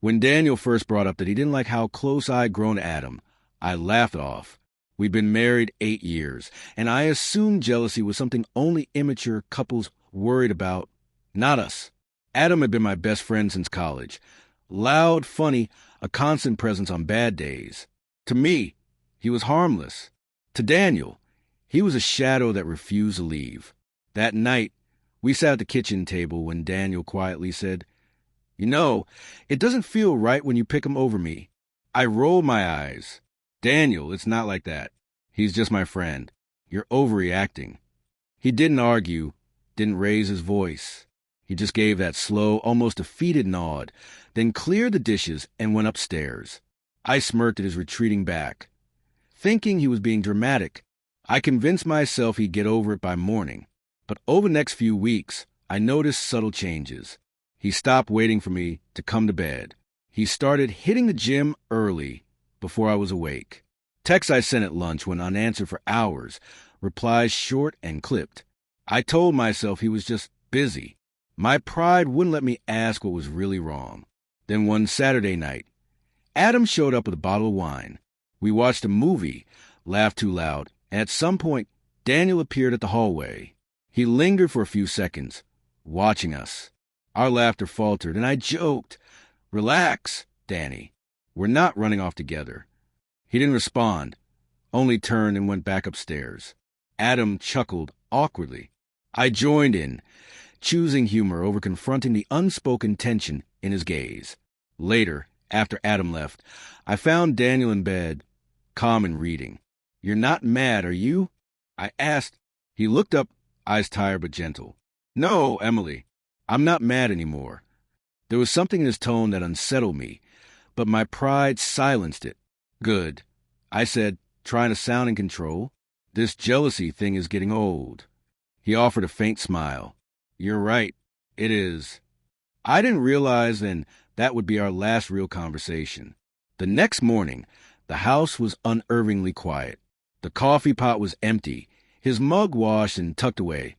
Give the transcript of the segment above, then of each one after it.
When Daniel first brought up that he didn't like how close I'd grown to Adam, I laughed it off. We'd been married 8 years, and I assumed jealousy was something only immature couples worried about. Not us. Adam had been my best friend since college. Loud, funny, a constant presence on bad days. To me, he was harmless. To Daniel, he was a shadow that refused to leave. That night, we sat at the kitchen table when Daniel quietly said, "You know, it doesn't feel right when you pick him over me." I rolled my eyes. "Daniel, it's not like that. He's just my friend. You're overreacting." He didn't argue, didn't raise his voice. He just gave that slow, almost defeated nod, then cleared the dishes and went upstairs. I smirked at his retreating back. Thinking he was being dramatic, I convinced myself he'd get over it by morning. But over the next few weeks, I noticed subtle changes. He stopped waiting for me to come to bed. He started hitting the gym early, before I was awake. Texts I sent at lunch went unanswered for hours, replies short and clipped. I told myself he was just busy. My pride wouldn't let me ask what was really wrong. Then one Saturday night, Adam showed up with a bottle of wine. We watched a movie, laughed too loud, and at some point, Daniel appeared at the hallway. He lingered for a few seconds, watching us. Our laughter faltered, and I joked, "Relax, Danny. We're not running off together." He didn't respond, only turned and went back upstairs. Adam chuckled awkwardly. I joined in, choosing humor over confronting the unspoken tension in his gaze. Later, after Adam left, I found Daniel in bed, calm and reading. "You're not mad, are you?" I asked. He looked up, eyes tired but gentle. "No, Emily, I'm not mad anymore." There was something in his tone that unsettled me, but my pride silenced it. "Good," I said, trying to sound in control. "This jealousy thing is getting old." He offered a faint smile. "You're right. It is." I didn't realize then that would be our last real conversation. The next morning, the house was unnervingly quiet. The coffee pot was empty, his mug washed and tucked away,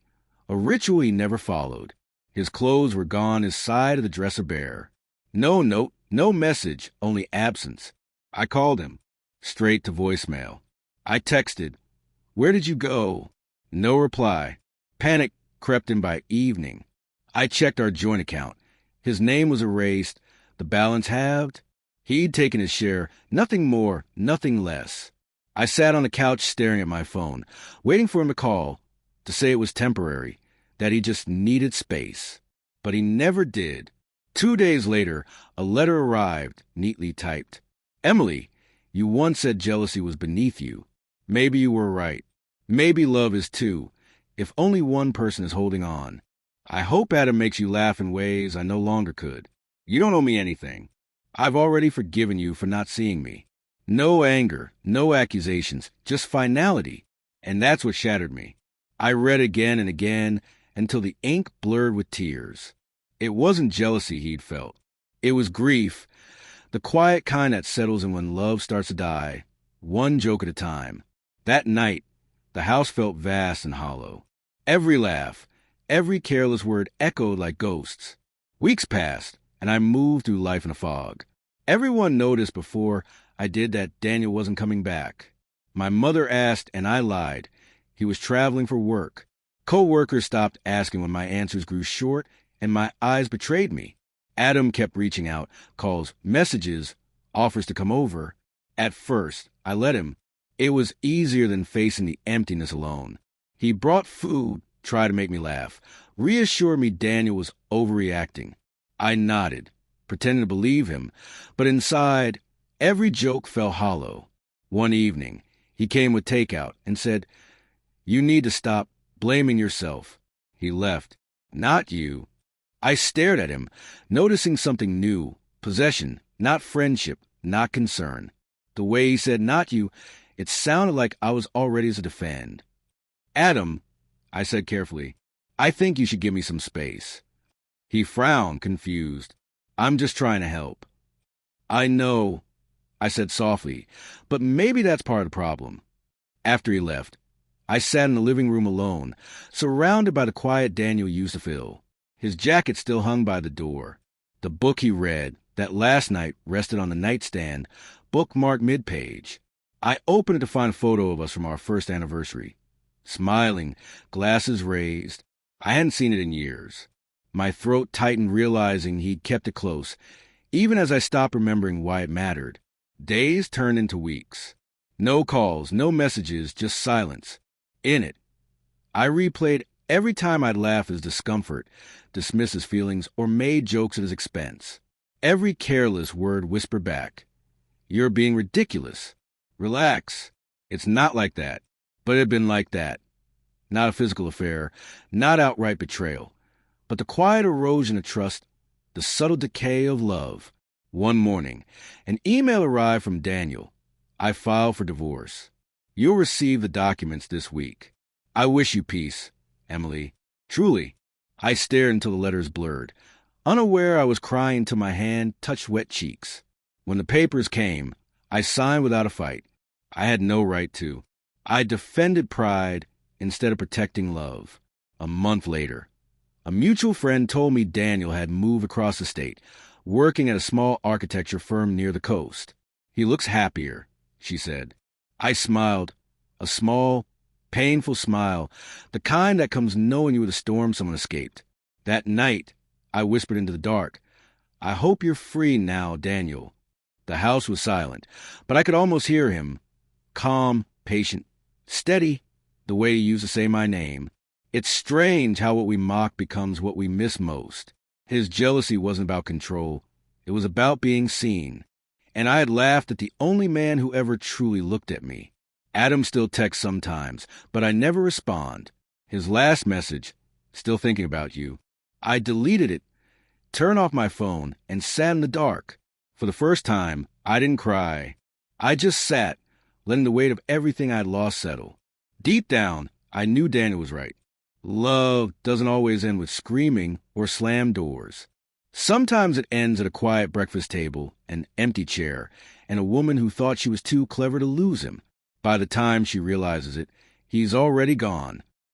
a ritual he never followed. His clothes were gone, his side of the dresser bare. No note, no message, only absence. I called him, straight to voicemail. I texted, "Where did you go?" No reply. Panic crept in by evening. I checked our joint account. His name was erased, the balance halved. He'd taken his share, nothing more, nothing less. I sat on the couch staring at my phone, waiting for him to call, to say it was temporary, that he just needed space. But he never did. 2 days later, a letter arrived, neatly typed. "Emily, you once said jealousy was beneath you. Maybe you were right. Maybe love is too, if only one person is holding on. I hope Adam makes you laugh in ways I no longer could. You don't owe me anything. I've already forgiven you for not seeing me." No anger, no accusations, just finality. And that's what shattered me. I read again and again until the ink blurred with tears. It wasn't jealousy he'd felt. It was grief, the quiet kind that settles in when love starts to die, one joke at a time. That night, the house felt vast and hollow. Every laugh, every careless word echoed like ghosts. Weeks passed, and I moved through life in a fog. Everyone noticed before I did that Daniel wasn't coming back. My mother asked, and I lied. He was traveling for work. Co-workers stopped asking when my answers grew short, and my eyes betrayed me. Adam kept reaching out, calls, messages, offers to come over. At first, I let him. It was easier than facing the emptiness alone. He brought food, tried to make me laugh, reassured me Daniel was overreacting. I nodded, pretending to believe him, but inside, every joke fell hollow. One evening, he came with takeout and said, "You need to stop blaming yourself." He left. "Not you." I stared at him, noticing something new, possession, not friendship, not concern. The way he said, "not you," it sounded like I was all ready to defend. "Adam," I said carefully, "I think you should give me some space." He frowned, confused. "I'm just trying to help." "I know," I said softly, "but maybe that's part of the problem." After he left, I sat in the living room alone, surrounded by the quiet Daniel used to fill. His jacket still hung by the door. The book he read, that last night rested on the nightstand, bookmarked mid-page. I opened it to find a photo of us from our first anniversary. Smiling, glasses raised. I hadn't seen it in years. My throat tightened realizing he'd kept it close, even as I stopped remembering why it mattered. Days turned into weeks. No calls, no messages, just silence. In it, I replayed every time I'd laugh at his discomfort, dismiss his feelings, or made jokes at his expense. Every careless word whispered back, "You're being ridiculous. Relax. It's not like that." But it had been like that. Not a physical affair, not outright betrayal, but the quiet erosion of trust, the subtle decay of love. One morning, an email arrived from Daniel. "I filed for divorce. You'll receive the documents this week. I wish you peace, Emily. Truly." I stared until the letters blurred, unaware I was crying till my hand touched wet cheeks. When the papers came, I signed without a fight. I had no right to. I defended pride instead of protecting love. A month later, a mutual friend told me Daniel had moved across the state, working at a small architecture firm near the coast. "He looks happier," she said. I smiled, a small, painful smile, the kind that comes knowing you were the storm someone escaped. That night, I whispered into the dark, "I hope you're free now, Daniel." The house was silent, but I could almost hear him, calm, patient, steady, the way he used to say my name. It's strange how what we mock becomes what we miss most. His jealousy wasn't about control. It was about being seen. And I had laughed at the only man who ever truly looked at me. Adam still texts sometimes, but I never respond. His last message, "Still thinking about you." I deleted it, turned off my phone, and sat in the dark. For the first time, I didn't cry. I just sat, letting the weight of everything I'd lost settle. Deep down, I knew Daniel was right. Love doesn't always end with screaming or slammed doors. Sometimes it ends at a quiet breakfast table, an empty chair, and a woman who thought she was too clever to lose him. By the time she realizes it, he's already gone.